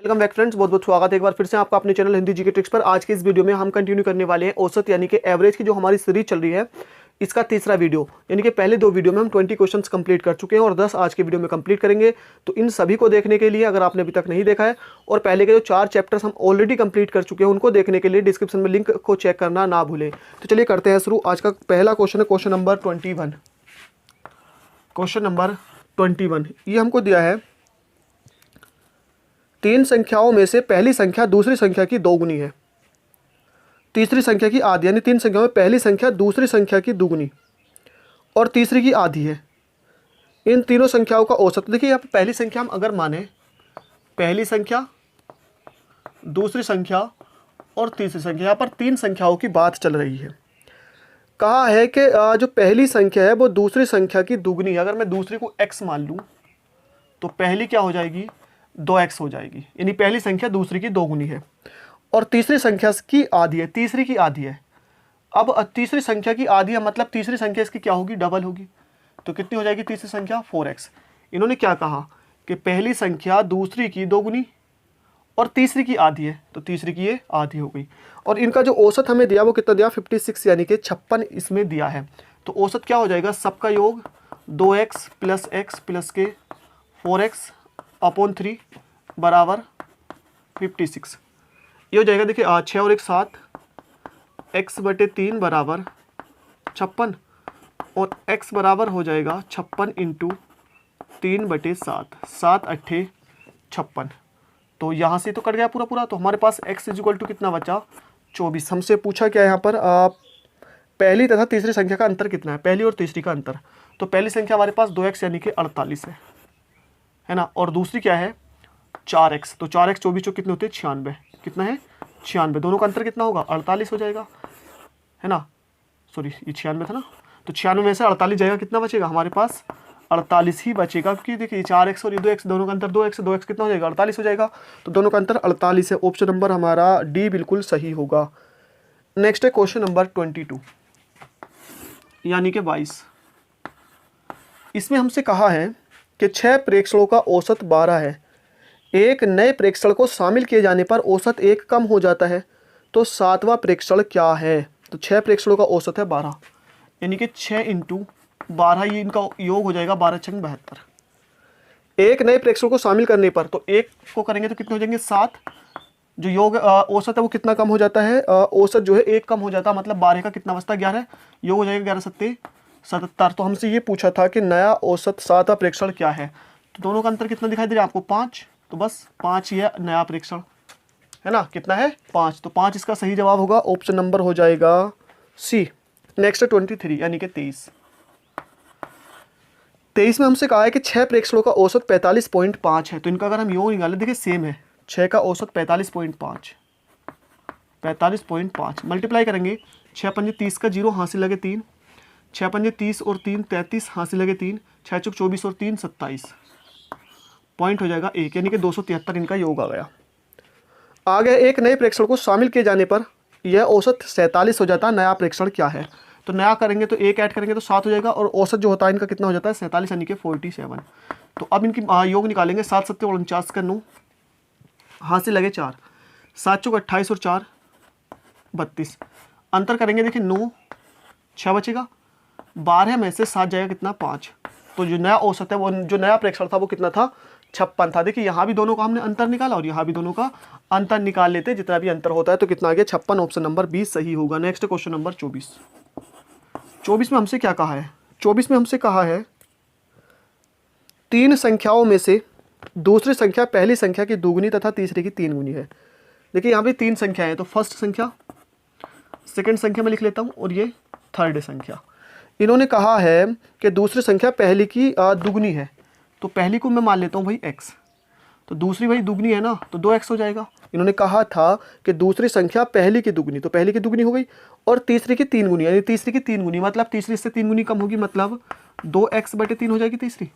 Welcome back friends, बहुत बहुत स्वागत है एक बार फिर से आपका अपने चैनल हिंदी जीके ट्रिक्स पर। आज के इस वीडियो में हम कंटिन्यू करने वाले हैं औसत यानी कि एवरेज की जो हमारी सीरीज चल रही है, इसका तीसरा वीडियो। यानी कि पहले दो वीडियो में हम 20 क्वेश्चंस कंप्लीट कर चुके हैं और 10 आज के वीडियो में कंप्लीट करेंगे। तो इन सभी को देखने के लिए, अगर आपने अभी तक नहीं देखा है और पहले के जो 4 चैप्टर्स हम ऑलरेडी कंप्लीट कर चुके हैं, उनको देखने के लिए डिस्क्रिप्शन में लिंक को चेक करना ना भूलें। तो चलिए करते हैं शुरू। आज का पहला क्वेश्चन है क्वेश्चन नंबर 21। क्वेश्चन नंबर 21 ये हमको दिया है, 3 संख्याओं में से पहली संख्या दूसरी संख्या की दोगुनी है, तीसरी संख्या की आधी। यानी 3 संख्याओं में पहली संख्या दूसरी संख्या की दुगुनी और तीसरी की आधी है। इन तीनों संख्याओं का औसत देखिए। यहाँ पर पहली संख्या हम अगर माने, पहली संख्या, दूसरी संख्या और तीसरी संख्या, यहाँ पर 3 संख्याओं की बात चल रही है। कहा है कि जो पहली संख्या है वो दूसरी संख्या की दुगनी है। अगर मैं दूसरी को x मान लूँ तो पहली क्या हो जाएगी, 2x हो जाएगी। यानी पहली संख्या दूसरी की दोगुनी है और तीसरी संख्या की आधी है, तीसरी की आधी है। अब तीसरी संख्या की आधी है मतलब तीसरी संख्या इसकी क्या होगी, डबल होगी। तो कितनी हो जाएगी तीसरी संख्या, 4x। इन्होंने क्या कहा कि पहली संख्या दूसरी की दोगुनी और तीसरी की आधी है, तो तीसरी की ये आधी हो गई। और इनका जो औसत हमें दिया वो कितना दिया, 56 यानी कि 56 इसमें दिया है। तो औसत क्या हो जाएगा, सबका योग 2x प्लस x प्लस के 4x अपॉन 3 बराबर 56। ये हो जाएगा। देखिए 6 और 1 7, x/3 बराबर 56 और x बराबर हो जाएगा 56 इंटू 3/7, 7 8 56। तो यहाँ से तो कट गया पूरा पूरा। तो हमारे पास x इक्वल टू कितना बचा, 24। हमसे पूछा क्या है यहाँ पर, पहली तथा तीसरी संख्या का अंतर कितना है, पहली और तीसरी का अंतर। तो पहली संख्या हमारे पास 2x यानी कि 48 है ना, और दूसरी क्या है 4x। तो 4x 24 कितने होते हैं, 96। कितना है, 96। दोनों का अंतर कितना होगा, 48 हो जाएगा, है ना। सॉरी ये 96 था ना। तो 96 में से 48 जाएगा, कितना बचेगा हमारे पास, 48 ही बचेगा। क्योंकि देखिए 4x और ये 2x, दोनों का अंतर 2x कितना हो जाएगा, 48 हो जाएगा। तो दोनों का अंतर 48 है। ऑप्शन नंबर हमारा डी बिल्कुल सही होगा। नेक्स्ट है क्वेश्चन नंबर 22 यानी कि 22। इसमें हमसे कहा है कि 6 प्रेक्षणों का औसत 12 है। एक नए प्रेक्षण को शामिल किए जाने पर औसत 1 कम हो जाता है, तो 7वां प्रेक्षण क्या है। तो 6 प्रेक्षणों का औसत है 12, यानी कि 6 इंटू 12, ये इनका योग हो जाएगा 12 छंग 72। एक नए प्रेक्षण को शामिल करने पर, तो 1 को करेंगे तो कितने हो जाएंगे, 7। जो योग औसत है वो कितना कम हो जाता है, औसत जो है 1 कम हो जाता है, मतलब 12 का कितना बचता है, 11। योग हो जाएगा 11 7 77। तो हमसे ये पूछा था कि नया औसत 7वां प्रेक्षण क्या है। तो दोनों का अंतर कितना दिखाई दे रहा है आपको, 5। तो बस 5 ही है नया प्रेक्षण, है ना। कितना है, 5। तो 5 इसका सही जवाब होगा। ऑप्शन नंबर हो जाएगा सी। नेक्स्ट 23 यानी कि 23 में हमसे कहा है कि 6 प्रेक्षणों का औसत 45.5 है। तो इनका अगर हम योग निकालें, देखिए सेम है, 6 का औसत 45.5, 45.5 मल्टीप्लाई करेंगे, 6 पंजे 30 का 0 हासिल लगे 3, 6 पंजे 30 और 3 33 हासिल लगे 3, 6 चौक 24 और 3 27, पॉइंट हो जाएगा 1, यानी कि 273 इनका योग आ गया। आगे एक नए प्रेक्षण को शामिल किए जाने पर यह औसत 47 हो जाता है। नया प्रेक्षण क्या है, तो नया करेंगे तो 1 ऐड करेंगे तो 7 हो जाएगा, और औसत जो होता है इनका कितना हो जाता है, 47 यानी कि 47। तो अब इनकी योग निकालेंगे, 7 7 49 का 9 हासिल लगे 4, 7 चौक 28 और 4 32, अंतर करेंगे देखिए 9 6 बचेगा, 12 में से 7 जाएगा कितना, 5। तो जो नया औसत है वो, जो नया प्रेक्षण था वो कितना था, 56 था। देखिए यहाँ भी दोनों का हमने अंतर निकाला और यहाँ भी दोनों का अंतर निकाल लेते, जितना भी अंतर होता है। तो कितना आ गया, 56। ऑप्शन नंबर 20 सही होगा। Next question number 24। 24 में हमसे क्या कहा है, 24 में हमसे कहा है 3 संख्याओं में से दूसरी संख्या पहली संख्या की दुगुनी तथा तीसरी की 3 गुनी है। देखिए यहाँ पे 3 संख्याएं हैं, तो फर्स्ट संख्या, सेकंड संख्या में लिख लेता हूँ, और ये थर्ड संख्या। इन्होंने कहा है कि दूसरी संख्या पहली की दुगनी है। तो पहली को मैं मान लेता हूँ भाई x, तो दूसरी भाई दुगनी है ना, तो 2x हो जाएगा। इन्होंने कहा था कि दूसरी संख्या पहली की दुगनी, तो पहली की दुगनी हो गई, और तीसरी की 3 गुनी, यानी तीसरी की 3 गुनी मतलब तीसरी से 3 गुनी कम होगी, मतलब 2x/3 हो जाएगी तीसरी।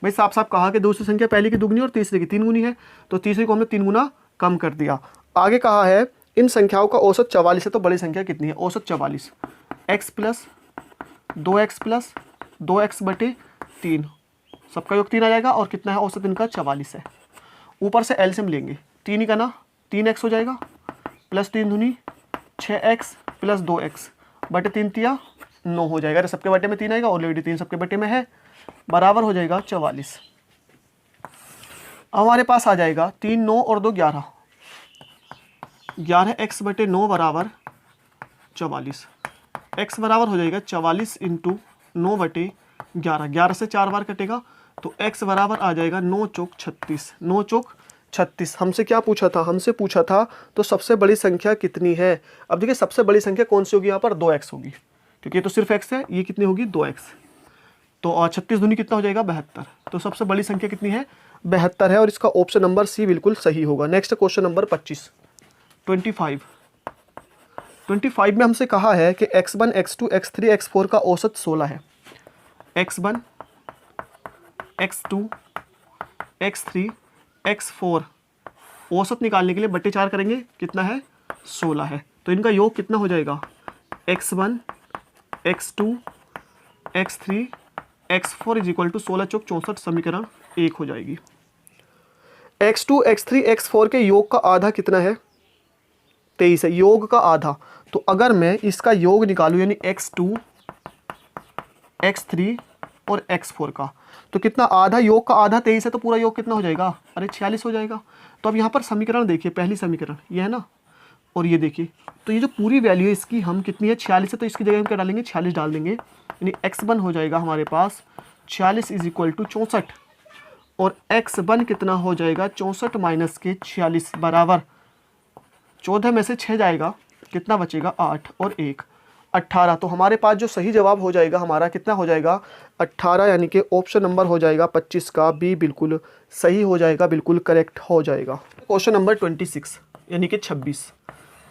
भाई साफ साफ कहा कि दूसरी संख्या पहली की दुगनी और तीसरी की 3 गुनी है, तो तीसरी को हमने 3 गुना कम कर दिया। आगे कहा है इन संख्याओं का औसत 44 है, तो बड़ी संख्या कितनी है, औसत 44, x plus 2x plus 2x/3, सबका योग 3 आ जाएगा, और कितना है औसत इनका 44 है। ऊपर से एलसीएम लेंगे, 3 ही करना, 3x हो जाएगा प्लस 3 दूनी 6x प्लस 2x बटे 3 तिया 9 हो जाएगा। सबके बटे में 3 आएगा, ऑलरेडी 3 सबके बटे में है, बराबर हो जाएगा 44। अब हमारे पास आ जाएगा 3 9 और 2 11, 11x बटे 9 बराबर 44। x बराबर हो जाएगा 44 इंटू 9 बटे 11, 11 से 4 बार कटेगा तो x बराबर आ जाएगा 9 चौक 36, 9 चौक 36। हमसे क्या पूछा था, हमसे पूछा था तो सबसे बड़ी संख्या कितनी है। अब देखिए सबसे बड़ी संख्या कौन सी होगी, यहाँ पर 2x होगी, क्योंकि ये तो सिर्फ x है, ये कितनी होगी 2x। तो 36 दूनी कितना हो जाएगा 72। तो सबसे बड़ी संख्या कितनी है 72 है, और इसका ऑप्शन नंबर सी बिल्कुल सही होगा। नेक्स्ट क्वेश्चन नंबर 25 25 में हमसे कहा है कि x1 x2 x3 x4 का औसत 16 है। x1 x2 x3 x4 औसत निकालने के लिए बट्टे 4 करेंगे, कितना है 16 है, तो इनका योग कितना हो जाएगा x1 x2 x3 x4 is equal to 16 चौक 64, समीकरण 1 हो जाएगी। x2 x3 x4 के योग का आधा कितना है 23 है, योग का आधा। तो अगर मैं इसका योग निकालूं यानी x2 x3 और x4 का, तो कितना आधा, योग का आधा 23 है, तो पूरा योग कितना हो जाएगा, अरे 46 हो जाएगा। तो अब यहाँ पर समीकरण देखिए, पहली समीकरण ये है ना, और ये देखिए, तो ये जो पूरी वैल्यू है इसकी हम कितनी है 46 है, तो इसकी जगह हम क्या डालेंगे 46 डाल देंगे, यानी x1 हो जाएगा हमारे पास 46 इज इक्वल टू 64, और x1 कितना हो जाएगा 64 माइनस के 46 बराबर 14 में से 6 जाएगा, कितना बचेगा 8 और 1 18। तो हमारे पास जो सही जवाब हो जाएगा हमारा कितना हो जाएगा 18, यानी कि ऑप्शन नंबर हो जाएगा 25 का बी बिल्कुल सही हो जाएगा, बिल्कुल करेक्ट हो जाएगा। क्वेश्चन नंबर 26 यानी कि 26,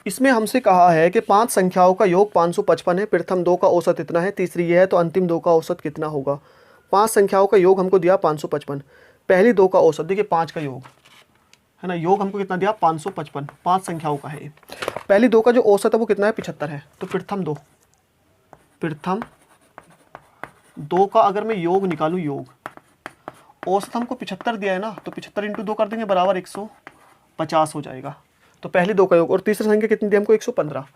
इसमें हमसे कहा है कि 5 संख्याओं का योग 555 है, प्रथम 2 का औसत इतना है, तीसरी यह है, तो अंतिम 2 का औसत कितना होगा। 5 संख्याओं का योग हमको दिया 555, पहली 2 का औसत देखिए 5 का योग है ना, योग हमको कितना दिया 555, 5 संख्याओं का है। पहली 2 का जो औसत है वो कितना है 75 है, तो प्रथम 2 का अगर मैं योग निकालूं, योग औसत हमको 75 दिया है ना, तो 75 इंटू 2 कर देंगे बराबर 150 हो जाएगा। तो पहली 2 का योग, और तीसरी संख्या कितनी दी हमको 115।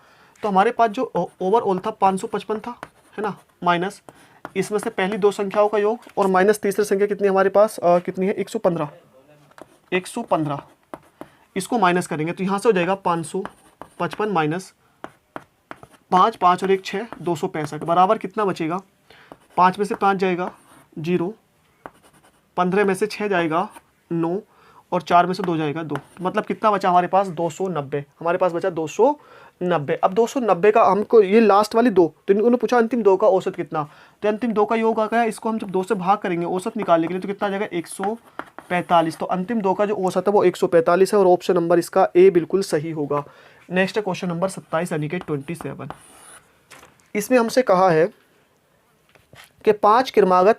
तो हमारे पास जो ओवरऑल था 555 था है ना, माइनस इसमें से पहली 2 संख्याओं का योग और माइनस तीसरी संख्या कितनी हमारे पास कितनी है 115, इसको माइनस करेंगे तो यहाँ से हो जाएगा 555 माइनस 5, 5 और 1 6, 265 बराबर कितना बचेगा, 5 में से 5 जाएगा 0, 15 में से 6 जाएगा 9, और 4 में से 2 जाएगा 2, मतलब कितना बचा हमारे पास 290, हमारे पास बचा 290। अब 290 का हमको ये लास्ट वाली 2, तो इन्होंने पूछा अंतिम 2 का औसत कितना, तो अंतिम 2 का योग आ गया, इसको हम जब 2 से भाग करेंगे औसत निकालने के लिए तो कितना आ जाएगा 145। तो अंतिम 2 का जो औसत है वो 145 है, और ऑप्शन नंबर इसका ए बिल्कुल सही होगा। नेक्स्ट क्वेश्चन नंबर 27 यानी कि 27, इसमें हमसे कहा है कि 5 क्रमागत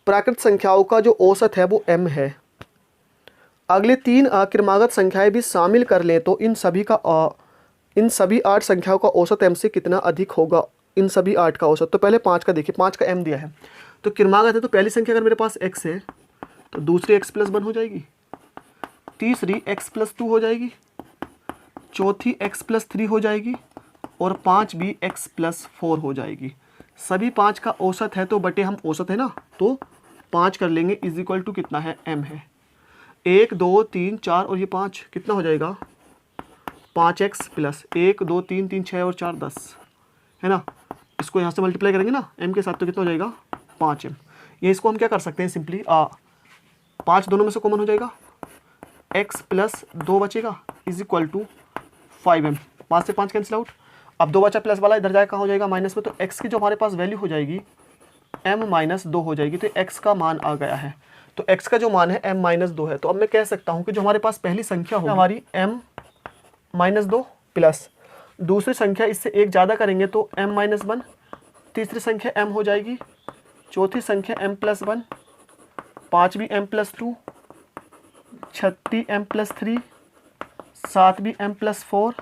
प्राकृत संख्याओं का जो औसत है वो m है, अगले 3 क्रमागत संख्याएं भी शामिल कर लें तो इन सभी 8 संख्याओं का औसत m से कितना अधिक होगा, इन सभी 8 का औसत। तो पहले 5 का देखिए, 5 का m दिया है, तो क्रमागत है, तो पहली संख्या अगर मेरे पास x है तो दूसरी x + 1 हो जाएगी, तीसरी x + 2 हो जाएगी, चौथी x + 3 हो जाएगी, और 5 भी x + 4 हो जाएगी। सभी 5 का औसत है, तो बटे हम औसत है ना, तो 5 कर लेंगे इज इक्वल टू कितना है m है, 1 2 3 4 और ये 5 कितना हो जाएगा 5x प्लस 1 2 3 3 6 और 4 10 है ना, इसको यहाँ से मल्टीप्लाई करेंगे ना m के साथ, तो कितना हो जाएगा 5m। ये इसको हम क्या कर सकते हैं सिंपली 5 दोनों में से कॉमन हो जाएगा, x + 2 बचेगा इज इक्वल टू 5m, 5 से 5 कैंसिल आउट। अब 2 बचा प्लस वाला इधर जाए कहाँ हो जाएगा माइनस में, तो x की जो हमारे पास वैल्यू हो जाएगी m - 2 हो जाएगी, तो x का मान आ गया है, तो x का जो मान है m - 2 है। तो अब मैं कह सकता हूँ कि जो हमारे पास पहली संख्या होगी हमारी m - 2 प्लस दूसरी संख्या इससे एक ज़्यादा करेंगे तो m - 1, तीसरी संख्या m हो जाएगी, चौथी संख्या m + 1, पाँचवीं m + 2, छठी m + 3, सातवीं m + 4,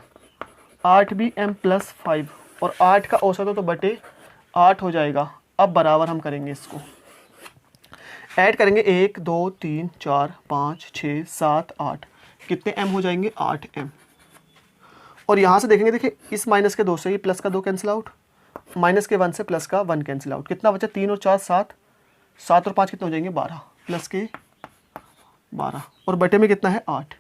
आठवीं m + 5, और 8 का औसत हो तो बटे 8 हो जाएगा। अब बराबर हम करेंगे, इसको ऐड करेंगे 1 2 3 4 5 6 7 8, कितने m हो जाएंगे, 8m। और यहाँ से देखेंगे, देखिए इस माइनस के 2 से ये प्लस का 2 कैंसिल आउट, माइनस के 1 से प्लस का 1 कैंसिल आउट। कितना बचा, 3 और 4 7, 7 और 5 कितने हो जाएंगे, 12, प्लस के 12, और बटे में कितना है, 8,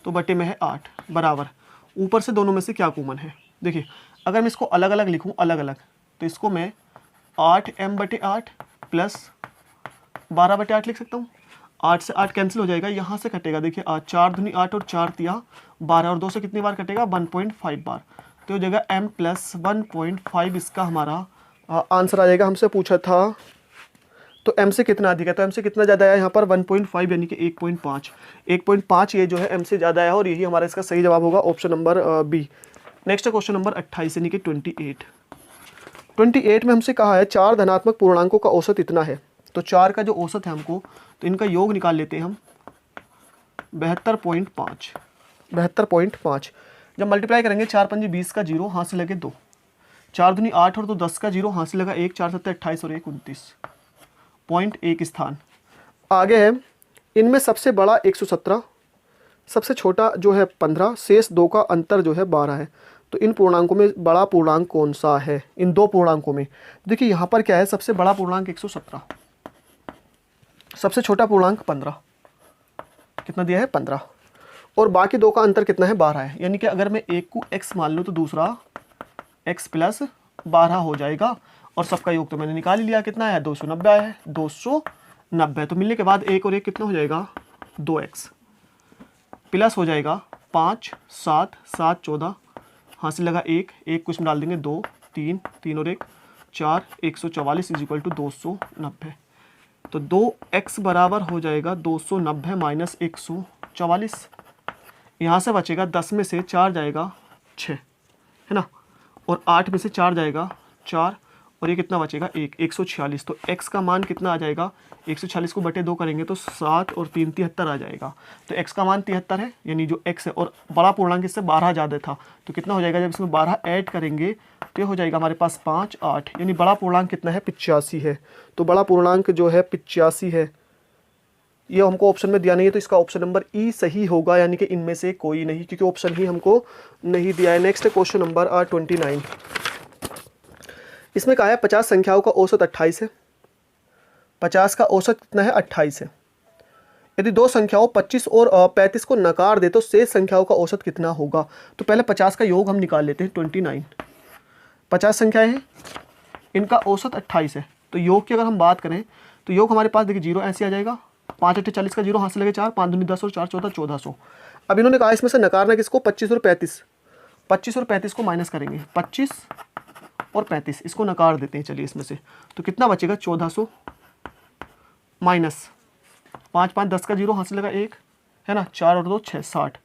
तो बटे में है 8 बराबर। ऊपर से दोनों में से क्या कॉमन है, देखिए अगर मैं इसको अलग अलग लिखूँ, अलग अलग, तो इसको मैं 8m बटे 8 प्लस 12 बटे 8 लिख सकता हूँ। 8 से 8 कैंसिल हो जाएगा, यहाँ से कटेगा, देखिए 4 दूनी 8 और 4 तिया 12, और 2 से कितनी बार कटेगा, 1.5 बार, तो हो जाएगा m प्लस 1.5। इसका हमारा आंसर आ जाएगा। हमसे पूछा था तो m से कितना अधिक है, तो m से कितना ज़्यादा आया यहाँ पर, 1.5 यानी कि 1.5, 1.5 ये जो है m से ज़्यादा आया, और यही हमारा इसका सही जवाब होगा, option number B. Next question number 28 यानी कि 28 में हमसे कहा है 4 धनात्मक पूर्णांकों का औसत इतना है। तो 4 का जो औसत है हमको, तो इनका योग निकाल लेते हैं हम, 72.5। जब मल्टीप्लाई करेंगे 4 पंजे 20 का 0, हाथ से लगे 2, 4 दूनी 8 और 2 10 का 0, हाथ से लगा 1, 4 7 28 और 1 29.1 स्थान। आगे है, इनमें सबसे बड़ा 117, सबसे छोटा जो है 15, शेष 2 का अंतर जो है 12 है। तो इन पूर्णांकों में बड़ा पूर्णांक कौन सा है, इन दो पूर्णांकों में। देखिए यहाँ पर क्या है, सबसे बड़ा पूर्णांक 117, सबसे छोटा पूर्णांक 15, कितना दिया है, 15, और बाकी 2 का अंतर कितना है, 12 है। यानी कि अगर मैं एक को x मान लूँ तो दूसरा x प्लस 12 हो जाएगा, और सबका योग तो मैंने निकाल ही लिया, कितना है, 290 आया है, 290। तो मिलने के बाद 1 और 1 कितना हो जाएगा, 2x, प्लस हो जाएगा 5 7 7 14, हाँ से लगा 1 1 कुछ में डाल देंगे 2 3 3 और 1 4, 144 इज इक्वल टू 290। तो 2x बराबर हो जाएगा 290 माइनस 144। यहाँ से बचेगा 10 में से 4 जाएगा 6, है ना, और 8 में से 4 जाएगा 4, और ये कितना बचेगा 146। तो x का मान कितना आ जाएगा, 146 को बटे 2 करेंगे तो 7 और 3 73 आ जाएगा। तो x का मान 73 है, यानी जो x है, और बड़ा पूर्णांक इससे 12 ज़्यादा था, तो कितना हो जाएगा, जब इसमें 12 ऐड करेंगे तो ये हो जाएगा हमारे पास 5 8, यानी बड़ा पूर्णांक कितना है, 85 है। तो बड़ा पूर्णांक जो है 85 है, ये हमको ऑप्शन में दिया नहीं है, तो इसका ऑप्शन नंबर ई सही होगा, यानी कि इनमें से कोई नहीं, क्योंकि ऑप्शन ही हमको नहीं दिया है। नेक्स्ट क्वेश्चन नंबर 29, इसमें कहा है 50 संख्याओं का औसत 28 है। 50 का औसत कितना है, 28 है। यदि दो संख्याओं 25 और 35 को नकार दे तो शेष संख्याओं का औसत कितना होगा। तो पहले 50 का योग हम निकाल लेते हैं, 29, 50 संख्याएं हैं, इनका औसत 28 है। तो योग की अगर हम बात करें तो योग हमारे पास देखिए 0 ऐसे आ जाएगा, 5 8 40 का 0, हाथ से लगे 4, 5 दूनी 10 और 4 14 1400। अब इन्होंने कहा इसमें से नकारना किसको, 25 और 35, 25 और 35 को माइनस करेंगे, 25 और 35 इसको नकार देते हैं, चलिए इसमें से, तो कितना बचेगा 1400 माइनस 5 5 10 का 0, हाथ से लगा 1, है ना, 4 और 2 6 60,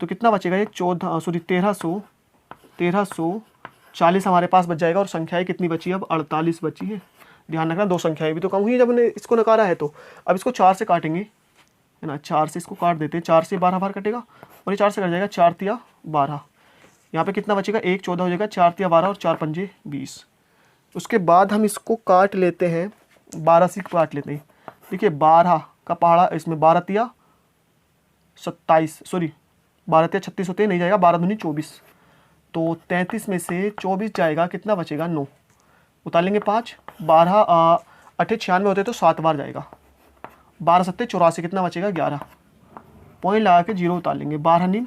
तो कितना बचेगा ये 1340 हमारे पास बच जाएगा। और संख्याएं कितनी बची, अब 48 बची है। ध्यान रखना, दो संख्याएं भी तो कम हुई है जब हमने इसको नकारा है। तो अब इसको 4 से काटेंगे, है ना, 4 से इसको काट देते हैं, 4 से 12 बार कटेगा, और ये 4 से कट जाएगा, 4 तिया 12, यहाँ पे कितना बचेगा, 1 14 हो जाएगा, 4 तिया 12 और 4 पंजे 20। उसके बाद हम इसको काट लेते हैं, 12 से काट लेते हैं। देखिए 12 का पहाड़ा, इसमें 12 तिया 27, सॉरी 12 तिया 36 होते हैं, नहीं जाएगा, 12 दूनी 24, तो 33 में से 24 जाएगा, कितना बचेगा 9, उतार लेंगे 5, 12 8 96 होते तो 7 बार जाएगा, 12 7 84, कितना बचेगा 11, पॉइंट लगा के 0 उतार लेंगे, 12 नीम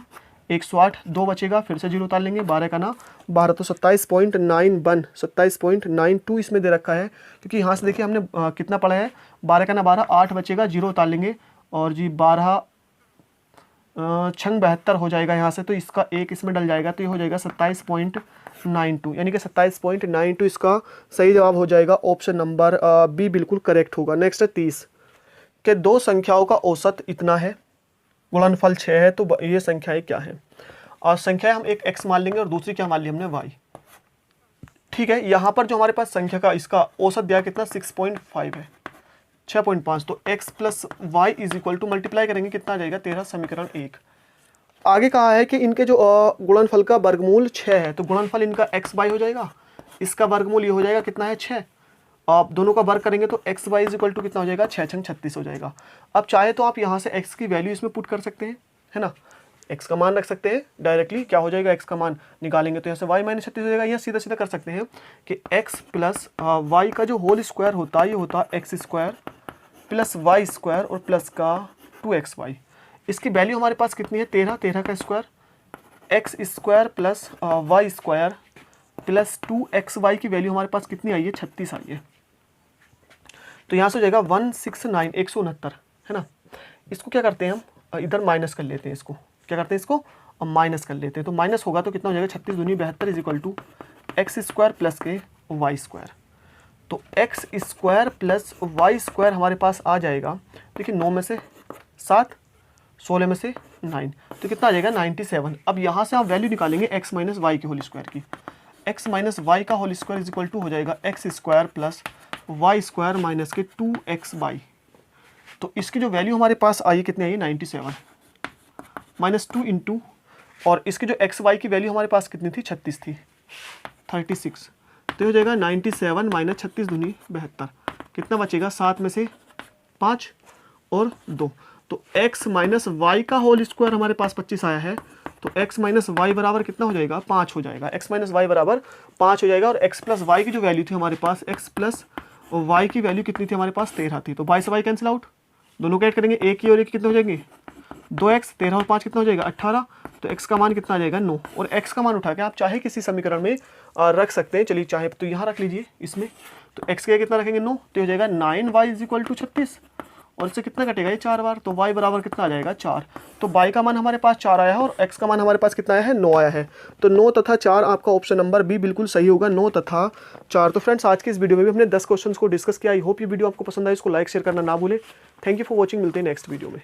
108, 2 बचेगा, फिर से 0 उतार लेंगे, 12 का ना 12, तो 27.91 27.92 इसमें दे रखा है, क्योंकि यहाँ से देखिए हमने कितना पढ़ा है, 12 का ना 12, 8 बचेगा, 0 उतार लेंगे, और जी 12 छंग 72 हो जाएगा यहाँ से, तो इसका एक इसमें डल जाएगा, तो ये हो जाएगा 27.92, यानी कि 27.92 इसका सही जवाब हो जाएगा। ऑप्शन नंबर बी बिल्कुल करेक्ट होगा। नेक्स्ट है 30 के दो संख्याओं का औसत इतना है, गुणनफल 6 है, तो ये संख्याएं क्या है। और संख्याएं हम एक x मान लेंगे और दूसरी क्या मान ली हमने y। ठीक है, यहाँ पर जो हमारे पास संख्या का इसका औसत दिया कितना 6.5 है, 6.5, तो x plus Y is equal to multiply करेंगे कितना आ जाएगा 13, समीकरण 1। आगे कहा है कि इनके जो गुणनफल का वर्गमूल 6 है, तो गुणनफल इनका x बाई हो जाएगा, इसका वर्गमूल ये हो जाएगा कितना है 6, आप दोनों का वर्ग करेंगे तो X Y is equal to कितना हो जाएगा 6 छंग 36 हो जाएगा। अब चाहे तो आप यहाँ से x की वैल्यू इसमें पुट कर सकते हैं, है ना, x का मान रख सकते हैं डायरेक्टली, क्या हो जाएगा x का मान निकालेंगे तो यहाँ से y माइनस 36 हो जाएगा। यहाँ सीधा सीधा कर सकते हैं कि x प्लस वाई का जो होल स्क्वायर होता है ये होता है X square plus Y square और प्लस का 2xy। इसकी वैल्यू हमारे पास कितनी है 13, 13 का square, X square plus Y square plus 2xy की वैल्यू हमारे पास कितनी आई है 36 आई है। तो यहाँ से हो जाएगा 169 169 है ना। इसको क्या करते हैं हम इधर माइनस कर लेते हैं, इसको क्या करते हैं इसको और माइनस कर लेते हैं। तो माइनस होगा तो कितना हो जाएगा 36 दूनी 72 is equal to X square plus के वाई स्क्वायर। तो X square plus Y square हमारे पास आ जाएगा, देखिए 9 में से 7, 16 में से 9, तो कितना आ जाएगा 97। अब यहाँ से आप वैल्यू निकालेंगे एक्स माइनस वाई के होल स्क्वायर की। एक्स माइनस वाई का whole square is equal to हो जाएगा X square plus Y square minus के 2xy। तो इसकी जो वैल्यू हमारे पास आई कितनी आई 97 माइनस 2 इंटू, और इसकी जो xy की वैल्यू हमारे पास कितनी थी 36 थी 36, तो हो जाएगा 97 माइनस 36 दूनी 72, कितना बचेगा 7 में से 5 और 2। तो x माइनस वाई का होल स्क्वायर हमारे पास 25 आया है, तो x माइनस वाई बराबर कितना हो जाएगा 5 हो जाएगा। x माइनस वाई बराबर 5 हो जाएगा। और x प्लस वाई की जो वैल्यू थी हमारे पास, x प्लस वाई की वैल्यू कितनी थी हमारे पास 13 थी। तो 22 से वाई कैंसिल आउट, दोनों को ऐड करेंगे, एक की और एक कितने हो जाएंगे 2x, 13 और 5 कितना हो जाएगा 18। तो x का मान कितना आ जाएगा 9, और x का मान उठा के आप चाहे किसी समीकरण में रख सकते हैं। चलिए चाहे तो यहाँ रख लीजिए इसमें, तो x का कितना रखेंगे 9, तो हो जाएगा 9y इज इक्वल टू 36, और इससे कितना कटेगा ये 4 बार, तो y बराबर कितना आ जाएगा 4। तो y का मान हमारे पास 4 आया है और x का मान हमारे पास कितना आया है 9 आया है। तो 9 तथा 4 आपका ऑप्शन नंबर बी बिल्कुल सही होगा, 9 तथा 4। तो फ्रेंड्स आज के इस वीडियो में भी हमने 10 क्वेश्चंस को डिस्कस किया। आई होप ये वीडियो आपको पसंद आए, इसको लाइक शेयर करना ना भूलें। थैंक यू फॉर वॉचिंग, मिलते हैं नेक्स्ट वीडियो में।